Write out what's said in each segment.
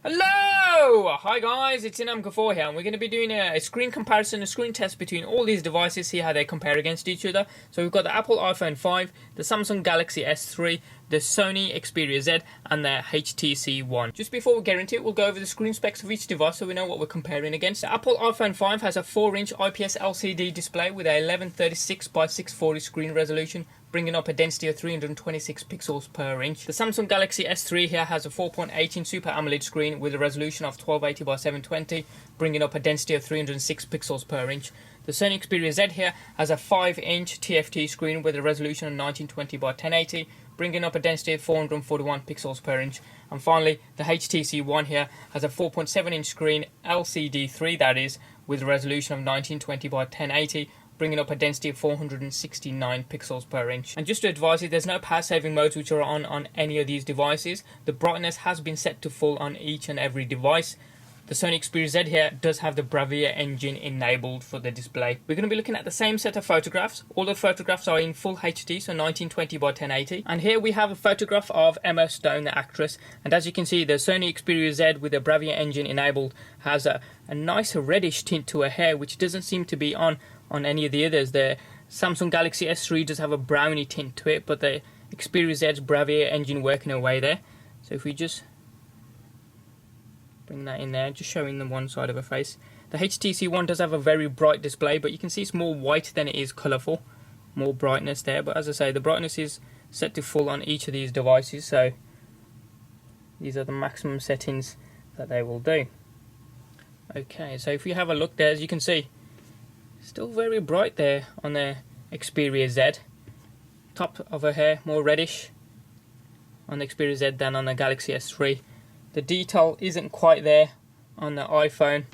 Hello! Hi guys, it's Inam4 here, and we're going to be doing a screen comparison, a screen test between all these devices, see how they compare against each other. So we've got the Apple iPhone 5, the Samsung Galaxy S3, the Sony Xperia Z, and the HTC ONE. Just before we get into it, we'll go over the screen specs of each device so we know what we're comparing against. The Apple iPhone 5 has a 4-inch IPS LCD display with a 1136 by 640 screen resolution, bringing up a density of 326 pixels per inch. The Samsung Galaxy S3 here has a 4.8-inch Super AMOLED screen with a resolution of 1280 by 720, bringing up a density of 306 pixels per inch. The Sony Xperia Z here has a 5-inch TFT screen with a resolution of 1920 by 1080, bringing up a density of 441 pixels per inch. And finally, the HTC ONE here has a 4.7-inch screen, LCD3 that is, with a resolution of 1920 by 1080, bringing up a density of 469 pixels per inch. And just to advise you, there's no power saving modes which are on any of these devices. The brightness has been set to full on each and every device. The Sony Xperia Z here does have the Bravia engine enabled for the display. We're going to be looking at the same set of photographs. All the photographs are in full HD, so 1920 by 1080. And here we have a photograph of Emma Stone, the actress. And as you can see, the Sony Xperia Z with the Bravia engine enabled has a nice reddish tint to her hair, which doesn't seem to be on any of the others. The Samsung Galaxy S3 does have a brownie tint to it, but the Xperia Z's Bravia engine working away there. So if we just bring that in there, just showing them one side of her face. The HTC ONE does have a very bright display, but you can see it's more white than it is colourful. More brightness there, but as I say, the brightness is set to full on each of these devices, so these are the maximum settings that they will do. Okay, so if we have a look there, as you can see, still very bright there on the Xperia Z. Top of her hair more reddish on the Xperia Z than on the Galaxy S3. The detail isn't quite there on the iPhone,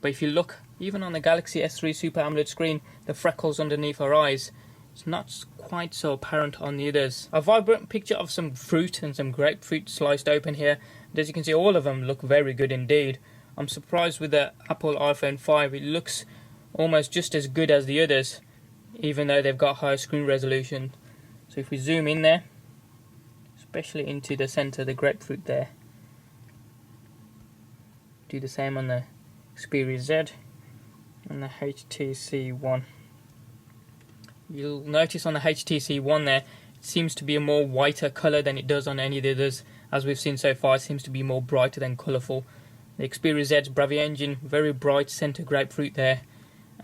but if you look, even on the Galaxy S3 Super AMOLED screen, the freckles underneath her eyes, it's not quite so apparent on the others. A vibrant picture of some fruit and some grapefruit sliced open here, and as you can see, all of them look very good indeed. I'm surprised with the Apple iPhone 5, it looks almost just as good as the others, even though they've got higher screen resolution. So if we zoom in there, especially into the center, the grapefruit there, do the same on the Xperia Z and the HTC ONE. You'll notice on the HTC ONE there, it seems to be a more whiter colour than it does on any of the others. As we've seen so far, it seems to be more brighter than colourful. The Xperia Z's Bravia engine, very bright centre grapefruit there,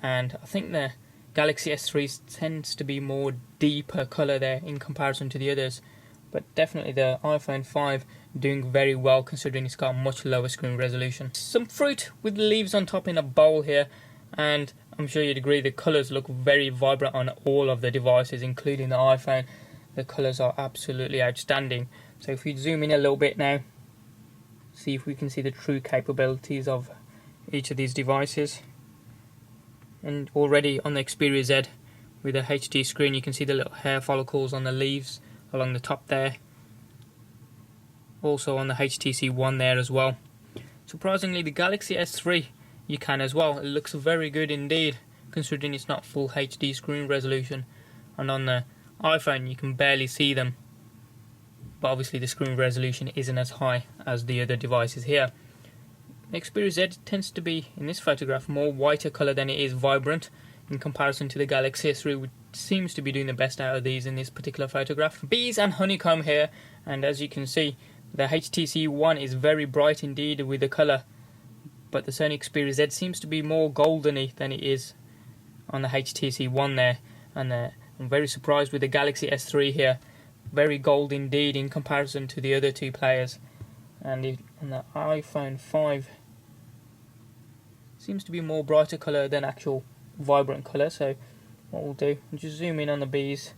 and I think the Galaxy S3 tends to be more deeper colour there in comparison to the others. But definitely the iPhone 5 doing very well considering it's got a much lower screen resolution. Some fruit with leaves on top in a bowl here, and I'm sure you'd agree the colours look very vibrant on all of the devices, including the iPhone. The colours are absolutely outstanding. So if we zoom in a little bit now, see if we can see the true capabilities of each of these devices. And already on the Xperia Z with the HD screen, you can see the little hair follicles on the leaves along the top there. Also on the HTC ONE there as well. Surprisingly, the Galaxy S3 you can as well. It looks very good indeed, considering it's not full HD screen resolution. And on the iPhone you can barely see them, but obviously the screen resolution isn't as high as the other devices here. The Xperia Z tends to be, in this photograph, more whiter colour than it is vibrant in comparison to the Galaxy S3, which seems to be doing the best out of these in this particular photograph. Bees and honeycomb here, and as you can see, the HTC ONE is very bright indeed with the colour, but the Sony Xperia Z seems to be more goldeny than it is on the HTC ONE there. And I'm very surprised with the Galaxy S3 here, very gold indeed in comparison to the other two players. And on the iPhone 5 seems to be more brighter colour than actual vibrant colour. So what we'll do, we'll just zoom in on the bees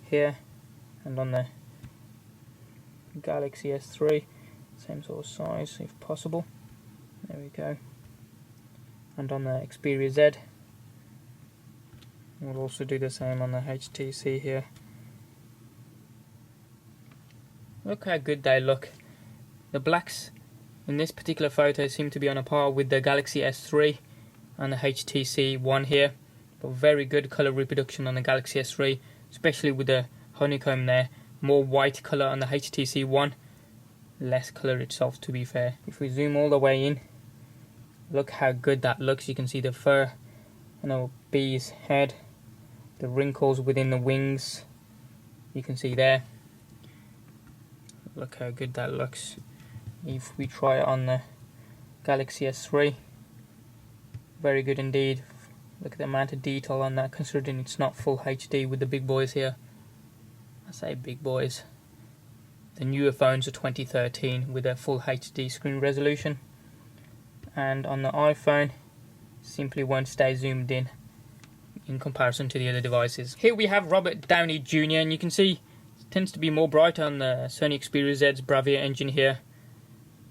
here, and on the Galaxy S3, same sort of size if possible. There we go. And on the Xperia Z, we'll also do the same on the HTC here. Look how good they look. The blacks in this particular photo seem to be on a par with the Galaxy S3 and the HTC ONE here, but very good colour reproduction on the Galaxy S3, especially with the honeycomb there. More white colour on the HTC ONE, less colour itself, to be fair. If we zoom all the way in, look how good that looks. You can see the fur on a bee's head, the wrinkles within the wings, you can see there. Look how good that looks. If we try it on the Galaxy S3, very good indeed. Look at the amount of detail on that, considering it's not full HD with the big boys here. I say big boys. The newer phones are 2013 with a full HD screen resolution, and on the iPhone simply won't stay zoomed in comparison to the other devices. Here we have Robert Downey Jr. and you can see it tends to be more bright on the Sony Xperia Z's Bravia engine here,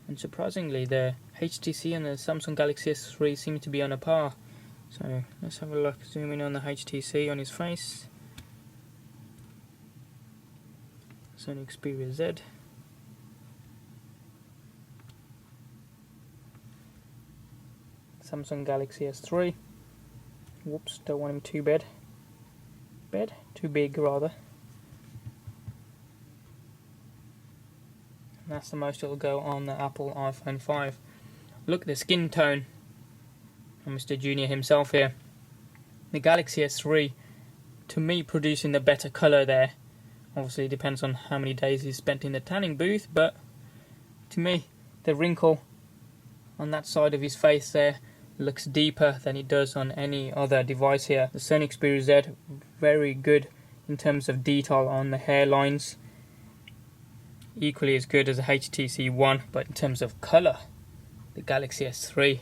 and surprisingly the HTC and the Samsung Galaxy S3 seem to be on a par. So let's have a look, zoom in on the HTC on his face. Sony Xperia Z. Samsung Galaxy S3. Whoops, don't want him too big rather. And that's the most it'll go on the Apple iPhone 5. Look at the skin tone on Mr. Junior himself here. The Galaxy S3, to me, producing the better colour there. Obviously it depends on how many days he's spent in the tanning booth, but to me the wrinkle on that side of his face there looks deeper than it does on any other device here. The Sony Xperia Z, very good in terms of detail on the hairlines, equally as good as the HTC ONE, but in terms of colour, the Galaxy S3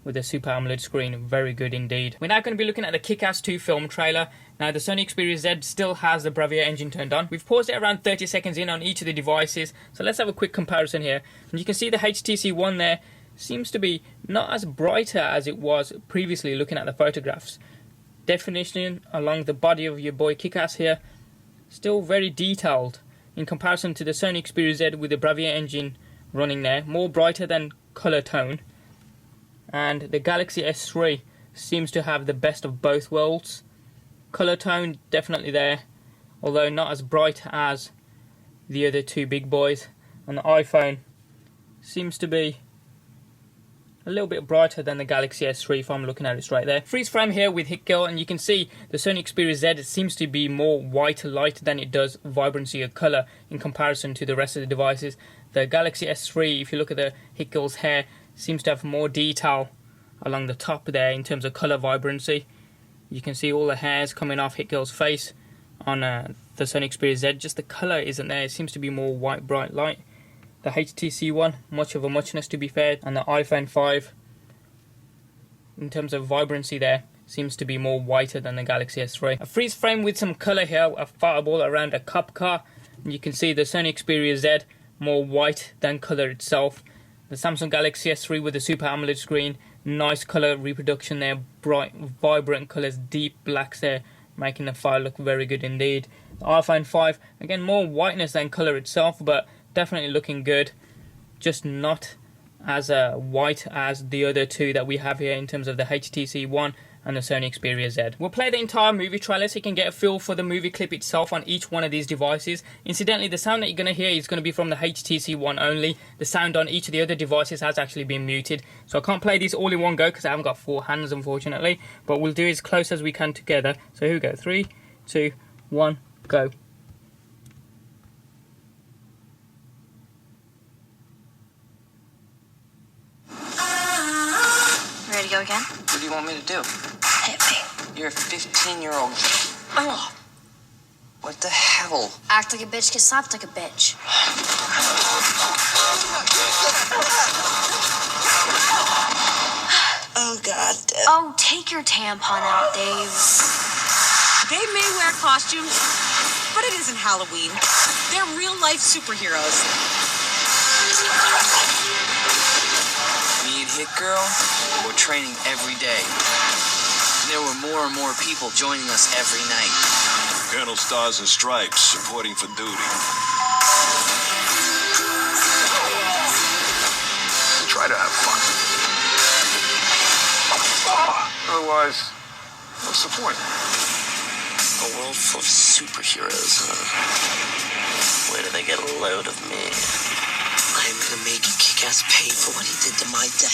with a Super AMOLED screen, very good indeed. We're now going to be looking at the Kick-Ass 2 film trailer. Now the Sony Xperia Z still has the Bravia engine turned on. We've paused it around 30 seconds in on each of the devices, so let's have a quick comparison here. And you can see the HTC ONE there seems to be not as brighter as it was previously looking at the photographs. Definition along the body of your boy Kick-Ass here, still very detailed in comparison to the Sony Xperia Z with the Bravia engine running there, more brighter than colour tone. And the Galaxy S3 seems to have the best of both worlds. Colour tone definitely there, although not as bright as the other two big boys. And the iPhone seems to be a little bit brighter than the Galaxy S3 if I'm looking at it straight there. Freeze frame here with Hit Girl, and you can see the Sony Xperia Z seems to be more white light than it does vibrancy of colour in comparison to the rest of the devices. The Galaxy S3, if you look at the Hit Girl's hair, seems to have more detail along the top there in terms of colour vibrancy. You can see all the hairs coming off Hit Girl's face on the Sony Xperia Z. Just the colour isn't there, it seems to be more white bright light. The HTC ONE, much of a muchness to be fair, and the iPhone 5, in terms of vibrancy there, seems to be more whiter than the Galaxy S3. A freeze frame with some colour here, a fireball around a cop car. And you can see the Sony Xperia Z, more white than colour itself. The Samsung Galaxy S3 with the Super AMOLED screen, nice colour reproduction there, bright, vibrant colours, deep blacks there, making the file look very good indeed. The iPhone 5, again more whiteness than colour itself, but definitely looking good, just not as white as the other two that we have here in terms of the HTC ONE and the Sony Xperia Z. We'll play the entire movie trailer so you can get a feel for the movie clip itself on each one of these devices. Incidentally, the sound that you're going to hear is going to be from the HTC ONE only. The sound on each of the other devices has actually been muted, so I can't play these all in one go because I haven't got 4 hands unfortunately, but we'll do as close as we can together. So here we go, 3, 2, 1, go. Ready to go again? What do you want me to do? Hit me. You're a 15-year-old. Oh. What the hell? Act like a bitch, get slapped like a bitch. Oh, God. Oh, take your tampon out, Dave. They may wear costumes, but it isn't Halloween. They're real-life superheroes. Me and Hit Girl, we're training every day. There were more and more people joining us every night. Colonel Stars and Stripes, supporting for duty. Try to have fun. Otherwise, what's the point? A world full of superheroes, huh? Where do they get a load of me? I'm gonna make Kick-Ass pay for what he did to my dad.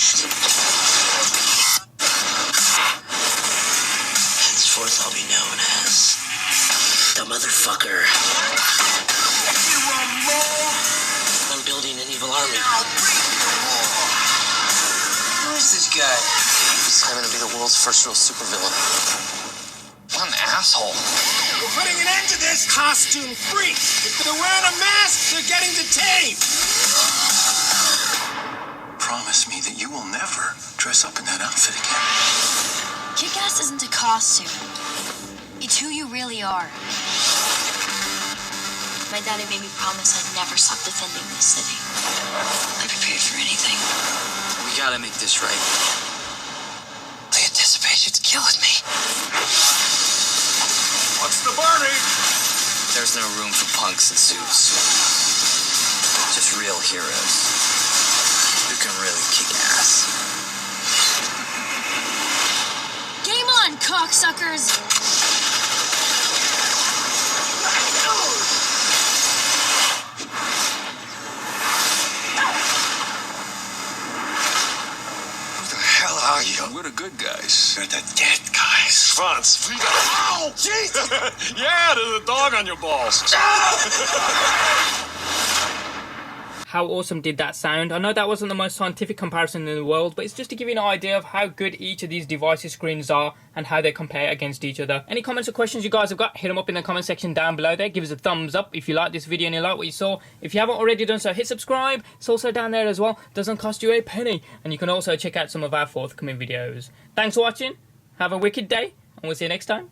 Henceforth, I'll be known as the motherfucker. I'm building an evil army. Who is this guy? He's going to be the world's first real supervillain. What an asshole. We're putting an end to this, costume freak. If they're wearing a mask, they're getting detained. Promise me that you will never dress up in that outfit again. Kick-Ass isn't a costume. It's who you really are. My daddy made me promise I'd never stop defending this city. I'd be paid for anything. We gotta make this right. The anticipation's killing me. What's the party? There's no room for punks in suits. Just real heroes who can really kick ass. Game on, cocksuckers! We're the good guys. They're the dead guys. Franz, Ow! Jesus! yeah, there's a dog on your balls. How awesome did that sound? I know that wasn't the most scientific comparison in the world, but it's just to give you an idea of how good each of these devices' screens are and how they compare against each other. Any comments or questions you guys have got, hit them up in the comment section down below there. Give us a thumbs up if you like this video and you like what you saw. If you haven't already done so, hit subscribe. It's also down there as well. Doesn't cost you a penny. And you can also check out some of our forthcoming videos. Thanks for watching. Have a wicked day, and we'll see you next time.